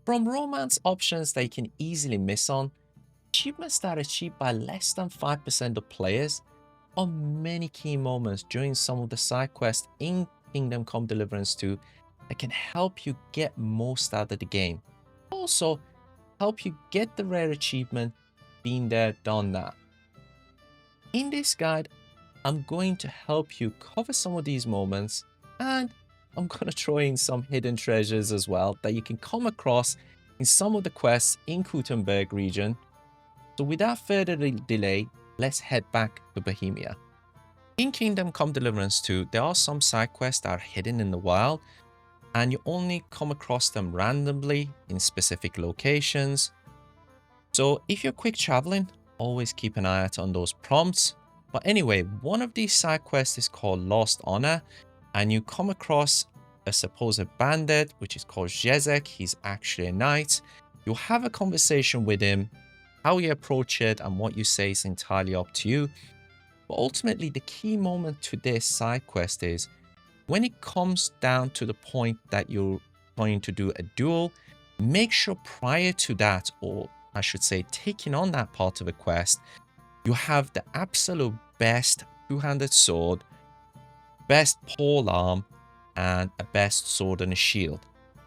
From romance options that you can easily miss on, achievements that are achieved by less than 5% of players are many key moments during some of the side quests in Kingdom Come Deliverance 2 that can help you get most out of the game. Also, help you get the rare achievement, been there, done that. In this guide, I'm going to help you cover some of these moments, and I'm going to throw in some hidden treasures as well that you can come across in some of the quests in Kuttenberg region. So without further delay, let's head back to Bohemia. In Kingdom Come Deliverance 2, there are some side quests that are hidden in the wild, and you only come across them randomly in specific locations. So if you're quick traveling, always keep an eye out on those prompts. But anyway, one of these side quests is called Lost Honor, and you come across a supposed bandit, which is called Jezek. He's actually a knight. You'll have a conversation with him. How you approach it and what you say is entirely up to you. But ultimately, the key moment to this side quest is when it comes down to the point that you're going to do a duel, make sure prior to that, or I should say taking on that part of a quest, you have the absolute best two-handed sword, best pole arm, and a best sword and a shield.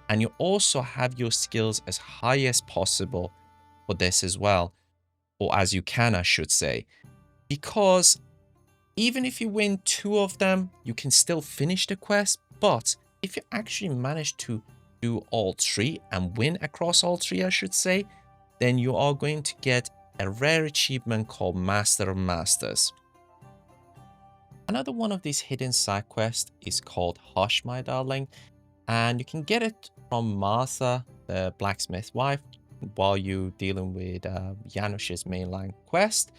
And you also have your skills as high as possible for this as well, or as you can, I should say, because even if you win 2 of them, you can still finish the quest. But if you actually manage to do all 3 and win across all 3, I should say, then you are going to get a rare achievement called Master of Masters. Another one of these hidden side quests is called Hush, My Darling, and you can get it from Martha, the blacksmith wife, while you're dealing with Janusz's mainline quest.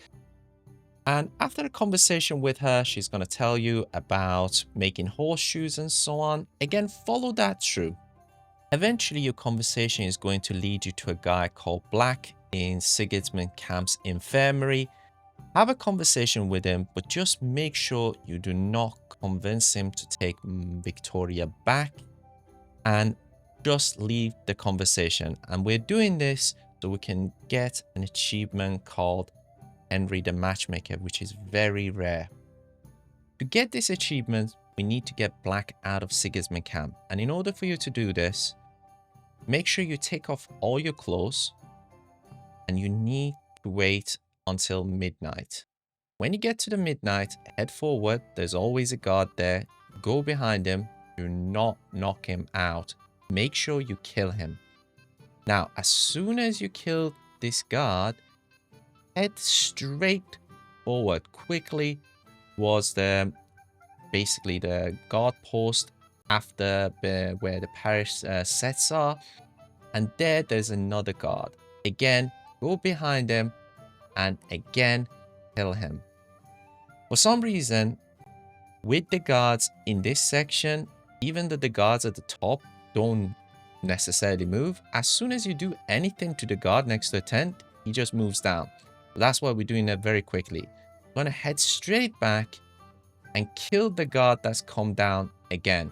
And after a conversation with her, she's going to tell you about making horseshoes and so on. Again, follow that through. Eventually, your conversation is going to lead you to a guy called Black in Sigismund Camp's infirmary. Have a conversation with him, but just make sure you do not convince him to take Victoria back, and just leave the conversation. And we're doing this so we can get an achievement called Henry the Matchmaker, which is very rare. To get this achievement, we need to get Black out of Sigismund Camp. And in order for you to do this, make sure you take off all your clothes, and you need to wait until midnight. When you get to the midnight, head forward. There's always a guard there. Go behind him. Do not knock him out. Make sure you kill him. Now, as soon as you kill this guard, head straight forward quickly towards basically the guard post after where the parish sets are, and there's another guard. Again, go behind him and again kill him. For some reason, with the guards in this section, even though the guards at the top don't necessarily move, as soon as you do anything to the guard next to the tent, he just moves down. That's why we're doing that very quickly. I'm going to head straight back and kill the guard that's come down again.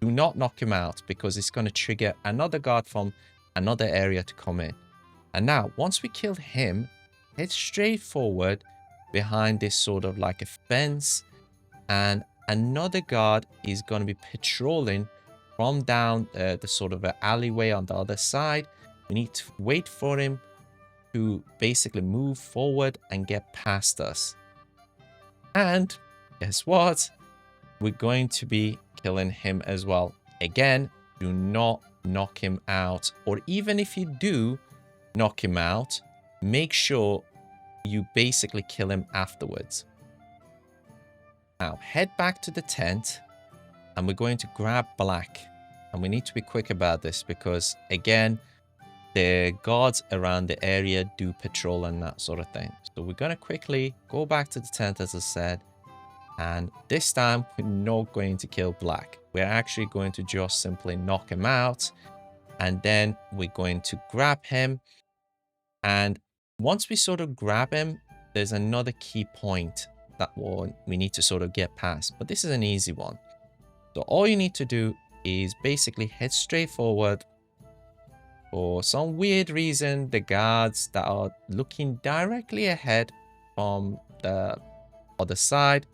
Do not knock him out, because it's going to trigger another guard from another area to come in. And now, once we kill him, head straight forward behind this sort of like a fence, and another guard is going to be patrolling from down the sort of an alleyway on the other side. We need to wait for him to basically move forward and get past us. And guess what? We're going to be killing him as well. Again, do not knock him out. Or even if you do knock him out, make sure you basically kill him afterwards. Now, head back to the tent, and we're going to grab Black. And we need to be quick about this because, again, the guards around the area do patrol and that sort of thing. So we're going to quickly go back to the tent, as I said. And this time, we're not going to kill Black. We're actually going to just simply knock him out. And then we're going to grab him. And once we sort of grab him, there's another key point that we need to sort of get past. But this is an easy one. So all you need to do is basically head straight forward, For some weird reason, the guards that are looking directly ahead from the other side,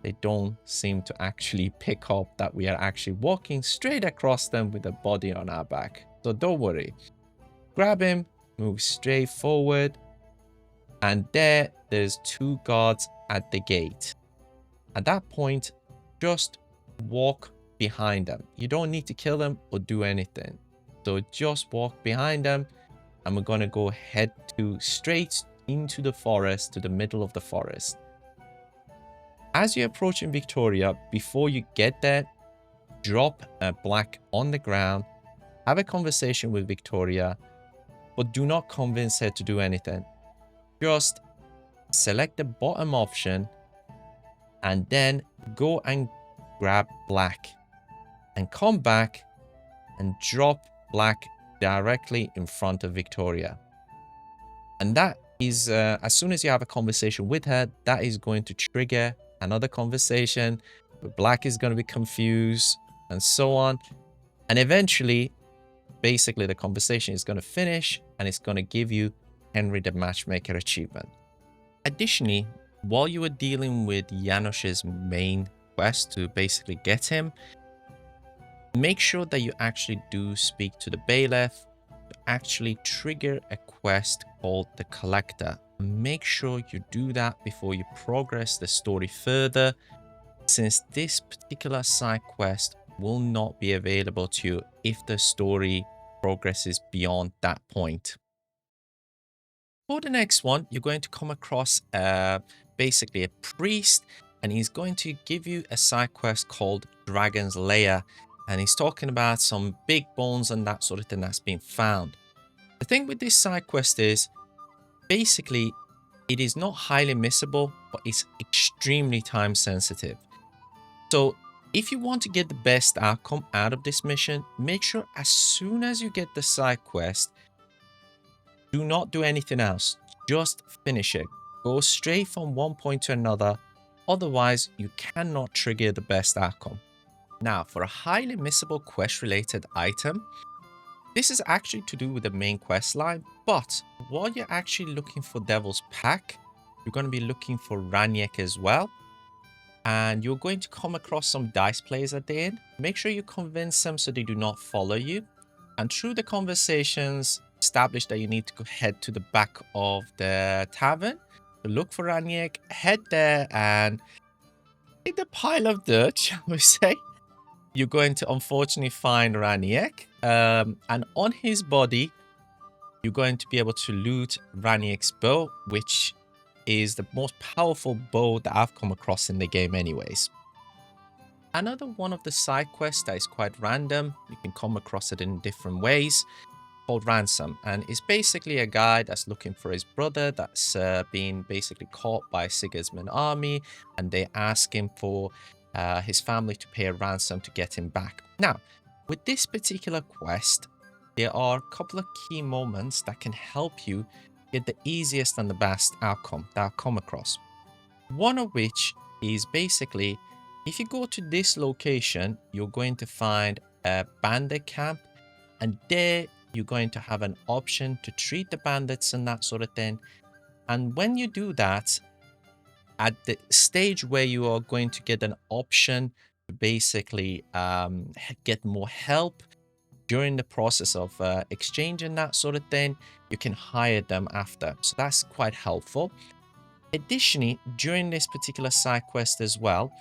they don't seem to actually pick up that we are actually walking straight across them with a body on our back. So don't worry. Grab him, move straight forward, and there's 2 guards at the gate. At that point, just walk behind them. You don't need to kill them or do anything. So just walk behind them, and we're going to go head straight into the forest, to the middle of the forest. As you're approaching Victoria, before you get there, drop a black on the ground, have a conversation with Victoria, but do not convince her to do anything. Just select the bottom option and then go and grab black and come back and drop black directly in front of Victoria. And that is, as soon as you have a conversation with her, that is going to trigger another conversation. Black is going to be confused and so on. And eventually, basically, the conversation is going to finish and it's going to give you Henry the Matchmaker achievement. Additionally, while you were dealing with Janosch's main quest to basically get him, make sure that you actually do speak to the bailiff to actually trigger a quest called the Collector. Make sure you do that before you progress the story further, since this particular side quest will not be available to you if the story progresses beyond that point. For the next one, you're going to come across basically a priest, and he's going to give you a side quest called Dragon's Lair, and he's talking about some big bones and that sort of thing that's been found. The thing with this side quest is, basically, it is not highly missable, but it's extremely time sensitive. So if you want to get the best outcome out of this mission, make sure as soon as you get the side quest, do not do anything else. Just finish it. Go straight from one point to another. Otherwise, you cannot trigger the best outcome. Now, for a highly missable quest related item, this is actually to do with the main quest line, but while you're actually looking for Devil's Pack, you're going to be looking for Ranyeck as well. And you're going to come across some dice players at the end. Make sure you convince them so they do not follow you. And through the conversations, establish that you need to go head to the back of the tavern to look for Ranyeck. Head there and in the pile of dirt, shall we say, you're going to unfortunately find Ranyeck. And on his body, you're going to be able to loot Ranyeck's bow, which is the most powerful bow that I've come across in the game anyways. Another one of the side quests that is quite random, you can come across it in different ways, called Ransom, and it's basically a guy that's looking for his brother that's been basically caught by Sigismund's army, and they ask him for his family to pay a ransom to get him back. Now, with this particular quest, there are a couple of key moments that can help you get the easiest and the best outcome that I've come across. One of which is basically, if you go to this location, you're going to find a bandit camp, and there you're going to have an option to treat the bandits and that sort of thing. And when you do that, at the stage where you are going to get an option to basically get more help during the process of exchanging that sort of thing, you can hire them after. So that's quite helpful. Additionally, during this particular side quest as well,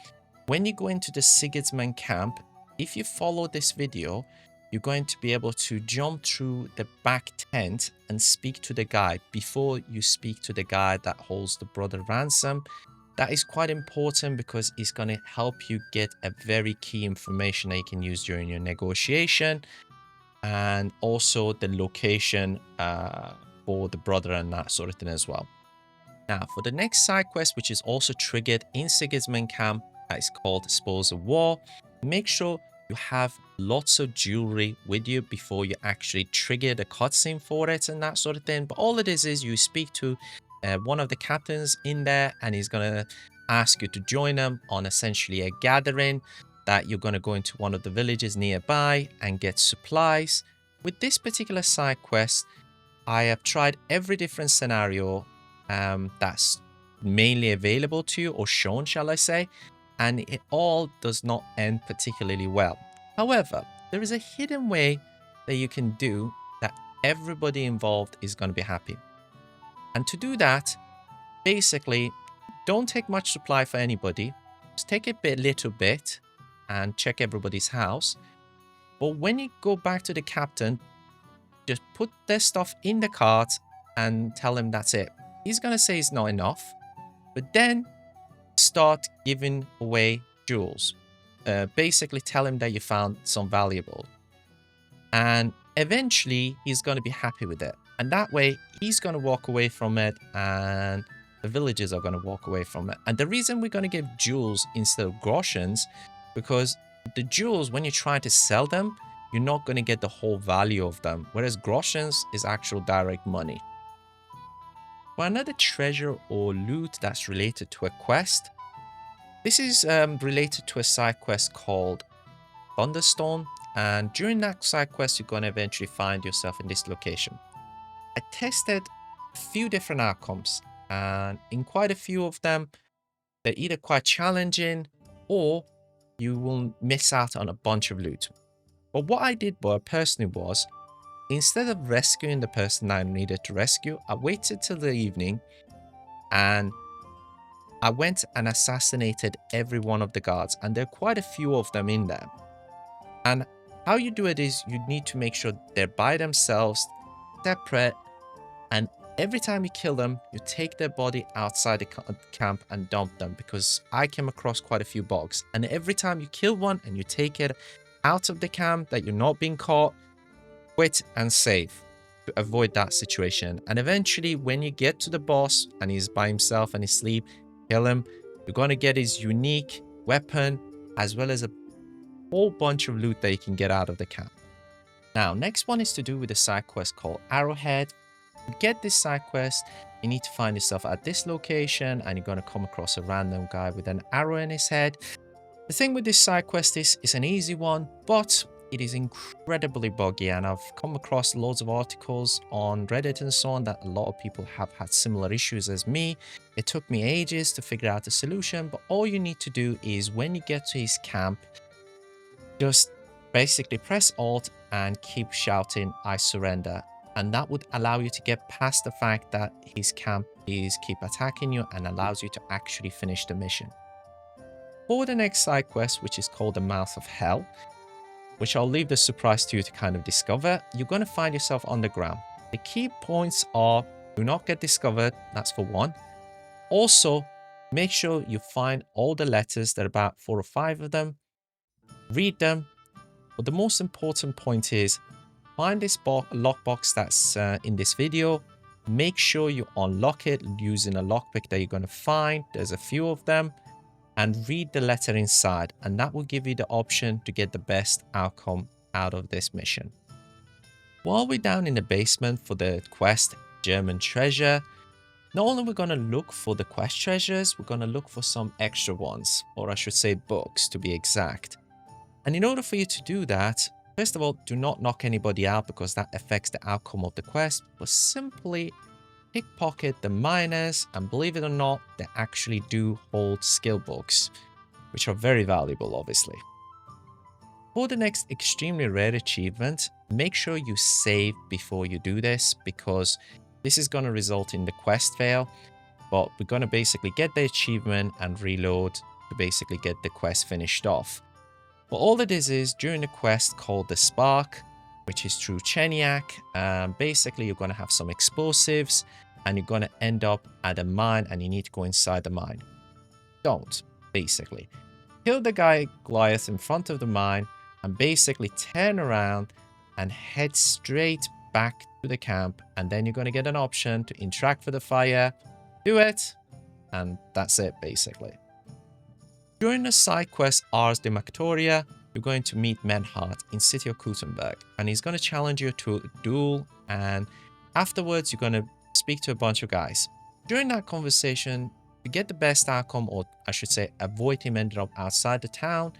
when you go into the Sigismund camp, if you follow this video, you're going to be able to jump through the back tent and speak to the guy before you speak to the guy that holds the brother ransom. That is quite important because it's going to help you get a very key information that you can use during your negotiation, and also the location for the brother and that sort of thing as well. Now, for the next side quest, which is also triggered in Sigismund camp, that is called Spoils of War, make sure you have lots of jewelry with you before you actually trigger the cutscene for it and that sort of thing. But all it is you speak to one of the captains in there, and he's going to ask you to join him on essentially a gathering that you're going to go into one of the villages nearby and get supplies. with this particular side quest, I have tried every different scenario that's mainly available to you, or shown, shall I say, and it all does not end particularly well. However, there is a hidden way that you can do that everybody involved is going to be happy. And to do that, basically, don't take much supply for anybody. Just take a little bit and check everybody's house. But when you go back to the captain, just put their stuff in the cart and tell him that's it. He's going to say it's not enough, but then start giving away jewels. Basically tell him that you found some valuable. And eventually he's going to be happy with it. And that way he's going to walk away from it and the villagers are going to walk away from it. And the reason we're going to give jewels instead of groshens, because the jewels, when you try to sell them, you're not going to get the whole value of them. Whereas groshens is actual direct money. For another treasure or loot that's related to a quest, this is related to a side quest called Thunderstone. And during that side quest, you're going to eventually find yourself in this location. I tested a few different outcomes, and in quite a few of them, they're either quite challenging or you will miss out on a bunch of loot. But what I did personally was, instead of rescuing the person I needed to rescue, I waited till the evening and I went and assassinated every one of the guards, and there are quite a few of them in there. And how you do it is you need to make sure they're by themselves, separate, and every time you kill them, you take their body outside the camp and dump them, because I came across quite a few bugs. And every time you kill one and you take it out of the camp that you're not being caught, quit and save to avoid that situation. And eventually when you get to the boss and he's by himself and he's asleep, kill him. You're going to get his unique weapon as well as a whole bunch of loot that you can get out of the camp. Now, next one is to do with a side quest called Arrowhead. To get this side quest, you need to find yourself at this location and you're going to come across a random guy with an arrow in his head. The thing with this side quest is it's an easy one, but it is incredibly buggy, and I've come across loads of articles on Reddit and so on that a lot of people have had similar issues as me. It took me ages to figure out a solution, but all you need to do is when you get to his camp, just basically press Alt and keep shouting, "I surrender." And that would allow you to get past the fact that his camp is keep attacking you and allows you to actually finish the mission. For the next side quest, which is called the Mouth of Hell, which I'll leave the surprise to you to kind of discover, you're going to find yourself underground. The key points are: do not get discovered, that's for one. Also, make sure you find all the letters, there are about 4 or 5 of them, read them. But the most important point is, find this lockbox that's in this video, make sure you unlock it using a lockpick that you're going to find, there's a few of them, and read the letter inside, and that will give you the option to get the best outcome out of this mission. While we're down in the basement for the quest German treasure, not only we're going to look for the quest treasures, we're going to look for some extra ones, or I should say books to be exact. And in order for you to do that, first of all, do not knock anybody out because that affects the outcome of the quest, but simply pickpocket the miners, and believe it or not, they actually do hold skill books, which are very valuable, obviously. For the next extremely rare achievement, make sure you save before you do this, because this is going to result in the quest fail, but we're going to basically get the achievement and reload to basically get the quest finished off. But all it is during the quest called the Spark, which is through Cheniak, basically you're going to have some explosives and you're going to end up at a mine and you need to go inside the mine. Don't, basically. Kill the guy Goliath in front of the mine and basically turn around and head straight back to the camp, and then you're going to get an option to interact with the fire. Do it, and that's it basically. During the side quest Ars Dimicatoria, you're going to meet Menhart in city of Kuttenberg, and he's going to challenge you to a duel, and afterwards you're going to speak to a bunch of guys. During that conversation, to get the best outcome, or I should say avoid him ending up outside the town,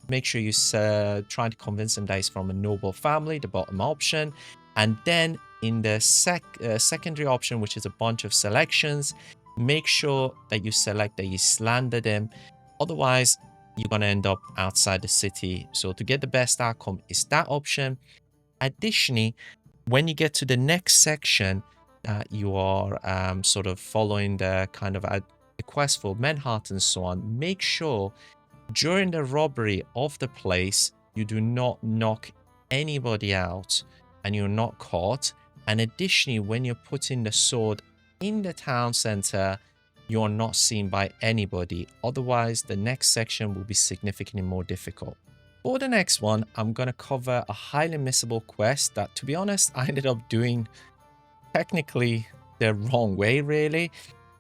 Make sure you try to convince them that he's from a noble family, the bottom option. And then in the secondary option, which is a bunch of selections, make sure that you select that you slandered him. Otherwise, you're going to end up outside the city. So to get the best outcome is that option. Additionally, when you get to the next section, you are sort of following the kind of the quest for Menhart and so on. Make sure during the robbery of the place, you do not knock anybody out and you're not caught. And additionally, when you're putting the sword in the town center, you're not seen by anybody. Otherwise, the next section will be significantly more difficult. For the next one, I'm going to cover a highly missable quest that, to be honest, I ended up doing technically the wrong way, really.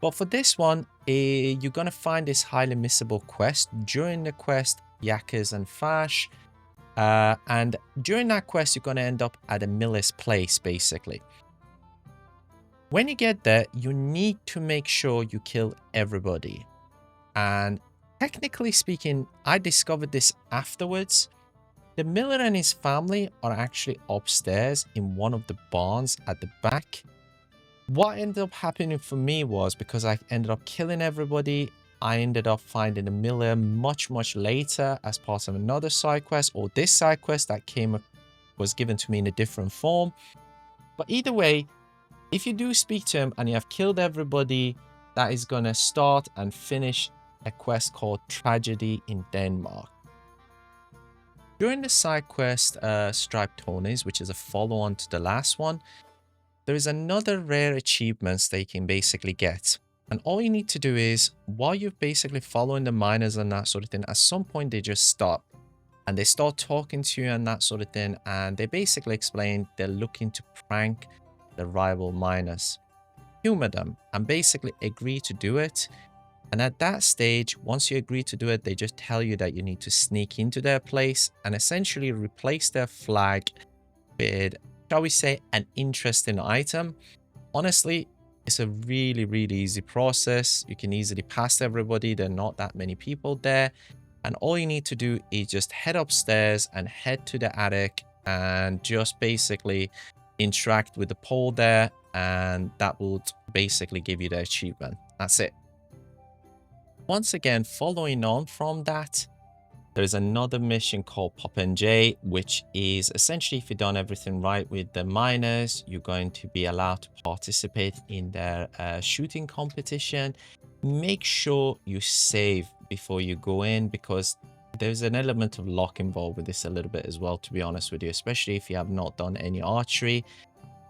But for this one, you're going to find this highly missable quest during the quest Yakkers and Fash. And during that quest, you're going to end up at a miller's place, basically. When you get there, you need to make sure you kill everybody. And technically speaking, I discovered this afterwards. The miller and his family are actually upstairs in one of the barns at the back. What ended up happening for me was, because I ended up killing everybody, I ended up finding the miller much later as part of another side quest, or this side quest that was given to me in a different form. But either way, if you do speak to him and you have killed everybody, that is going to start and finish a quest called Tragedy in Denmark. During the side quest Striped Tonies, which is a follow-on to the last one, there is another rare achievements that you can basically get. And all you need to do is, while you're basically following the miners and that sort of thing, at some point they just stop. And they start talking to you and that sort of thing. And they basically explain they're looking to prank the rival miners. Humor them and basically agree to do it. And at that stage, once you agree to do it, they just tell you that you need to sneak into their place and essentially replace their flag with, shall we say, an interesting item. Honestly, it's a really easy process. You can easily pass everybody. There are not that many people there. And all you need to do is just head upstairs and head to the attic and just basically interact with the pole there. And that will basically give you the achievement. That's it. Once again, following on from that, there's another mission called Pop'n'Jay, which is essentially, if you've done everything right with the miners, you're going to be allowed to participate in their shooting competition. Make sure you save before you go in, because there's an element of luck involved with this a little bit as well, to be honest with you, especially if you have not done any archery.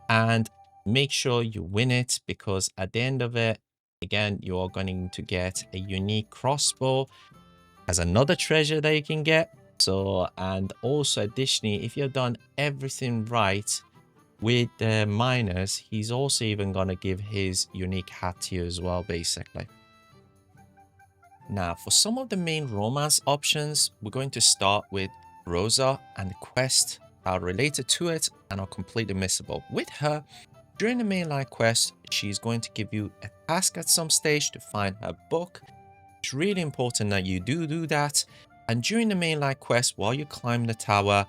And make sure you win it, because at the end of it, again, you are going to get a unique crossbow as another treasure that you can get. So, and also additionally, if you've done everything right with the miners, he's also even going to give his unique hat to you as well, basically. Now, for some of the main romance options, we're going to start with Rosa and the quests that are related to it and are completely missable. With her, during the mainline quest, she's going to give you a task at some stage to find her book. It's really important that you do that. And during the mainline quest, while you climb the tower,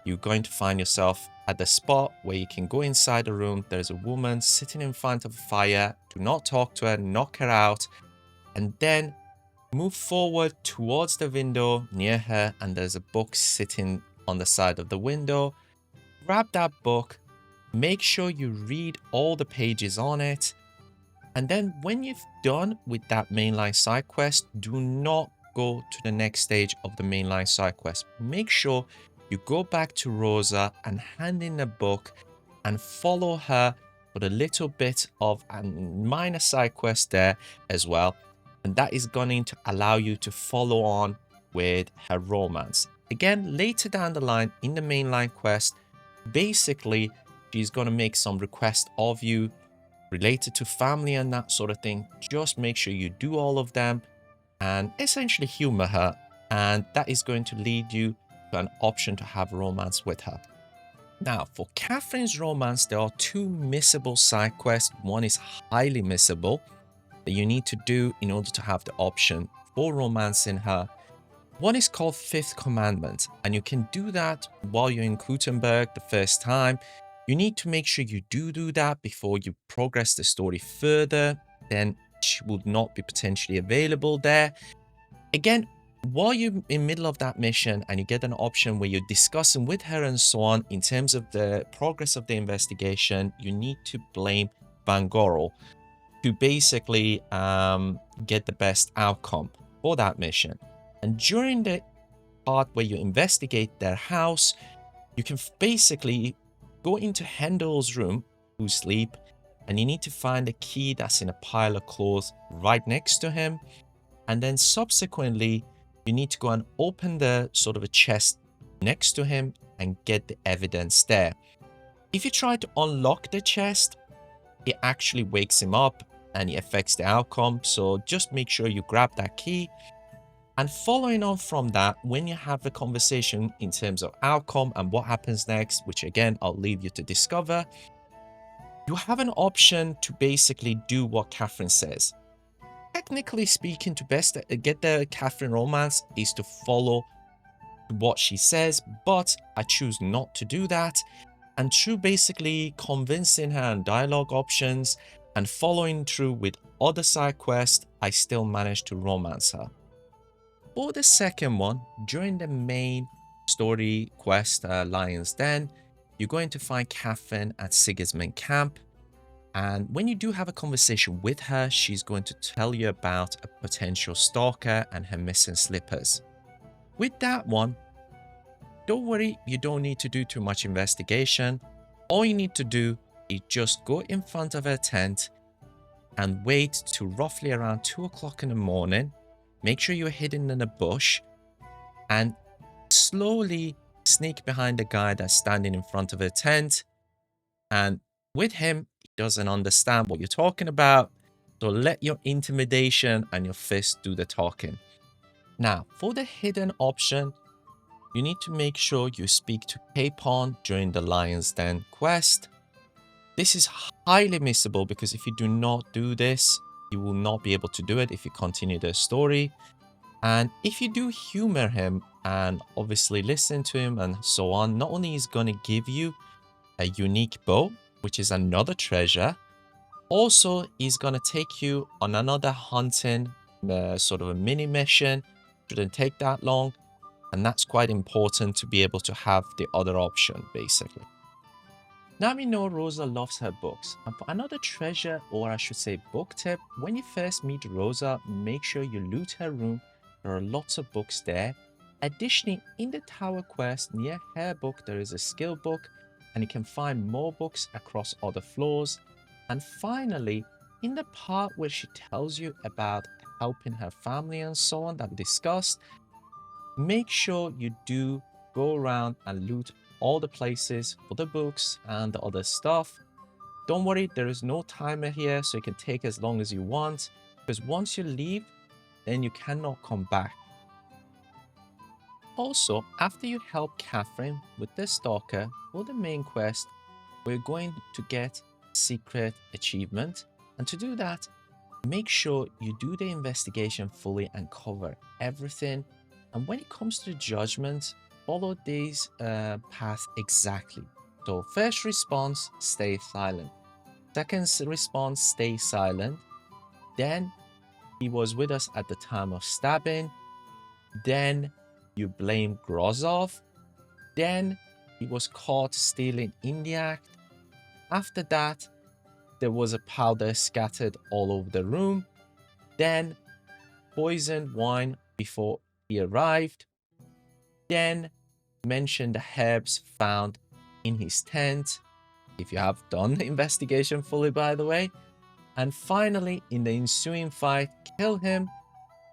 you're going to find yourself at the spot where you can go inside the room. There's a woman sitting in front of a fire. Do not talk to her, knock her out, and then move forward towards the window near her, and there's a book sitting on the side of the window. Grab that book, make sure you read all the pages on it, and then when you've done with that mainline side quest, do not go to the next stage of the mainline side quest. Make sure you go back to Rosa and hand in the book and follow her for a little bit of a minor side quest there as well. And that is going to allow you to follow on with her romance. Again, later down the line in the mainline quest, basically, she's going to make some requests of you related to family and that sort of thing. Just make sure you do all of them and essentially humor her. And that is going to lead you to an option to have romance with her. Now, for Katherine's romance, there are two missable side quests. One is highly missable that you need to do in order to have the option for romancing her. One is called Fifth Commandment, and you can do that while you're in Kuttenberg the first time. You need to make sure you do that before you progress the story further, then she would not be potentially available there. Again, while you're in middle of that mission and you get an option where you're discussing with her and so on in terms of the progress of the investigation, you need to blame Van Gorel to basically get the best outcome for that mission. And during the part where you investigate their house, you can basically go into Hendel's room, who's asleep, and you need to find a key that's in a pile of clothes right next to him. And then subsequently, you need to go and open the sort of a chest next to him and get the evidence there. If you try to unlock the chest, it actually wakes him up and it affects the outcome. So just make sure you grab that key. And following on from that, when you have the conversation in terms of outcome and what happens next, which again, I'll leave you to discover, you have an option to basically do what Katherine says. Technically speaking, to best get the Katherine romance is to follow what she says, but I choose not to do that. And through basically convincing her and dialogue options and following through with other side quests, I still managed to romance her. For the second one, during the main story quest, Lion's Den, you're going to find Katherine at Sigismund camp. And when you do have a conversation with her, she's going to tell you about a potential stalker and her missing slippers. With that one, don't worry, you don't need to do too much investigation. All you need to do is just go in front of her tent and wait till roughly around 2 o'clock in the morning. Make sure you're hidden in a bush and slowly sneak behind the guy that's standing in front of her tent. And with him, he doesn't understand what you're talking about. So let your intimidation and your fist do the talking. Now, for the hidden option, you need to make sure you speak to Capon during the Lion's Den quest. This is highly missable because if you do not do this, you will not be able to do it if you continue the story. And if you do humor him and obviously listen to him and so on, not only is going to give you a unique bow, which is another treasure, also he's going to take you on another hunting sort of a mini mission. Shouldn't take that long. And that's quite important to be able to have the other option, basically. Now we know Rosa loves her books. And for another treasure, or I should say book tip, when you first meet Rosa, make sure you loot her room. There are lots of books there. Additionally, in the tower quest near her book, there is a skill book, and you can find more books across other floors. And finally, in the part where she tells you about helping her family and so on that we discussed, make sure you do go around and loot all the places for the books and the other stuff. Don't worry, there is no timer here, so you can take as long as you want, because once you leave, then you cannot come back. Also, after you help Katherine with the stalker for the main quest, we're going to get secret achievement. And to do that, make sure you do the investigation fully and cover everything. And when it comes to the judgment, follow these paths exactly. So first response, stay silent. Second response, stay silent. Then he was with us at the time of stabbing. Then you blame Grozov. Then he was caught stealing in the act. After that, there was a powder scattered all over the room. Then poisoned wine before he arrived. Then mention the herbs found in his tent, if you have done the investigation fully, by the way. And finally, in the ensuing fight, kill him,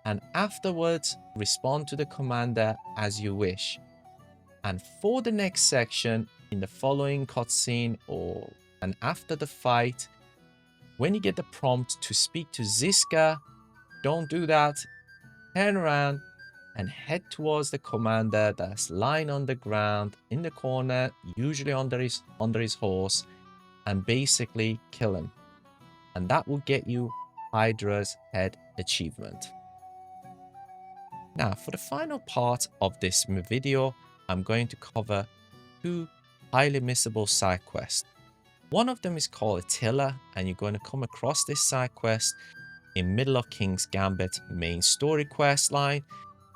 and afterwards respond to the commander as you wish. And for the next section, in the following cutscene and after the fight, when you get the prompt to speak to Ziska, don't do that. Turn around and head towards the commander that's lying on the ground in the corner, usually under his horse, and basically kill him. And that will get you Hydra's head achievement. Now, for the final part of this video, I'm going to cover 2 highly missable side quests. One of them is called Attila, and you're going to come across this side quest in middle of King's Gambit main story quest line.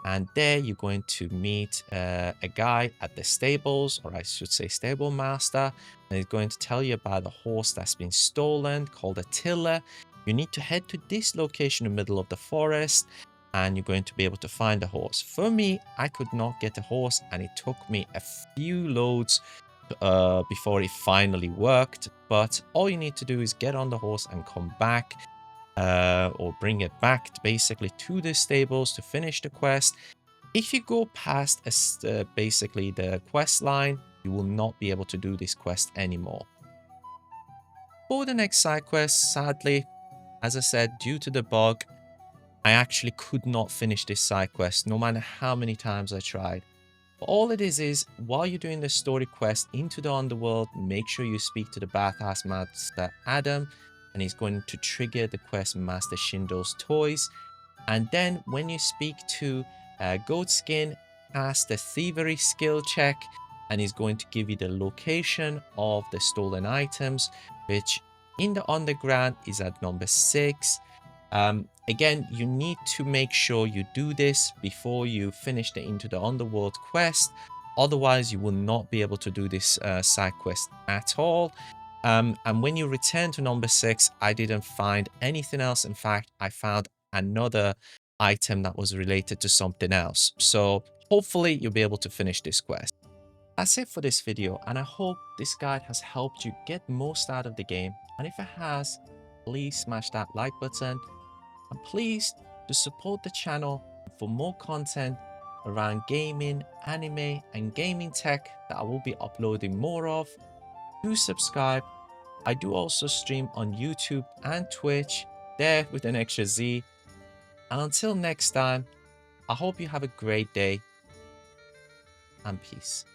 And there you're going to meet a guy at the stables, or I should say stable master, and he's going to tell you about a horse that's been stolen called Attila. You need to head to this location in the middle of the forest, and you're going to be able to find the horse. For me, I could not get a horse, and it took me a few loads before it finally worked. But all you need to do is get on the horse and come back, or bring it back basically to the stables to finish the quest. If you go past basically the quest line, you will not be able to do this quest anymore. For the next side quest, sadly, as I said, due to the bug, I actually could not finish this side quest no matter how many times I tried. But all it is while you're doing the story quest into the underworld, make sure you speak to the bathhouse master Adam, and he's going to trigger the quest Master Shindo's toys. And then when you speak to Goatskin, cast the thievery skill check, and he's going to give you the location of the stolen items, which in the underground is at number 6. Again, you need to make sure you do this before you finish the Into the Underworld quest. Otherwise, you will not be able to do this side quest at all. And when you return to number 6, I didn't find anything else. In fact, I found another item that was related to something else. So hopefully you'll be able to finish this quest. That's it for this video, and I hope this guide has helped you get most out of the game. And if it has, please smash that like button. And please to support the channel for more content around gaming, anime, and gaming tech that I will be uploading more of. Do subscribe. I do also stream on YouTube and Twitch, there with an extra Z. And until next time, I hope you have a great day and peace.